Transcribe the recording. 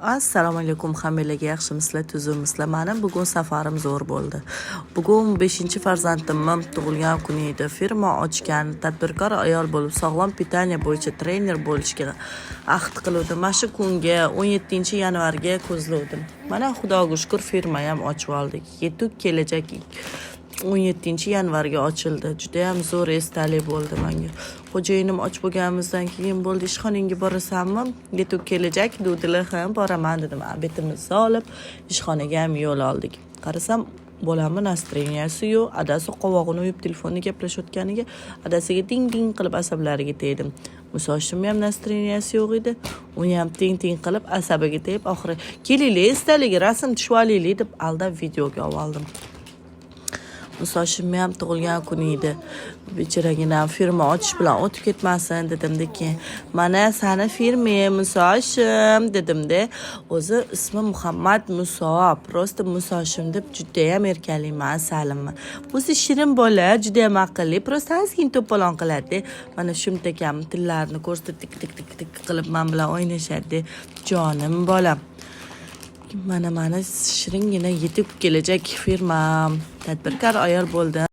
Assalomu alaykum hammalarga, yaxshimisizlar, tuzukmisizlar? Mana bugun safarim zo'r bo'ldi. Bugun 5-farzandimning tug'ilgan kuni edi. Firma ochgan, tadbirkor ayol bo'lib, sog'lom pitaniya bo'yicha trener bo'lishga ahd qildim. Mana shu kunga 17-yanvarga ko'zladim. Mana Xudoga shukr, firma ham ochib oldik. Yetuk kelajak 17-yanvarga ochildi. Juda ham zo'r esdalik bo'ldi menga. Xo'jayinim och bo'lganimizdan keyin bo'ldi, ishxonangga borasanmi? Yetuk kelajak dedilar, ham boraman dedim. Betimizni olib ishxonaga ham yo'l oldik. Qarasam, bolamni настроенияsi yo'q, adasi qovog'ini uyib telefonda gaplashayotganiga adasiga ding qilib asablariga tegdim. Musoshimning ham настроенияsi yo'q edi. Uni ham ting qilib asabiga tegib, oxiri kelinglar, esdaligi rasm tushib olaylik deb aldab videoga oldim. Musoshimning ham tug'ilgan kuni edi. Bechoraginam firma ochish bilan o'tib ketmasin dedimda, keyin mana sani firma Musoshim dedimda. O'zi ismi Muhammad Muso, prosta Musoshim deb juda ham erkaliman, salimmi. O'zi shirin bola, juda ham aqlli, prosta azgin to'polon qiladi. Mana shumtakam tillarini ko'rsatib tik qilib men bilan o'ynashadi. Jonim bolam. Mana shiringina yetib kelajak firma tadbirkor ayol bo'ldi.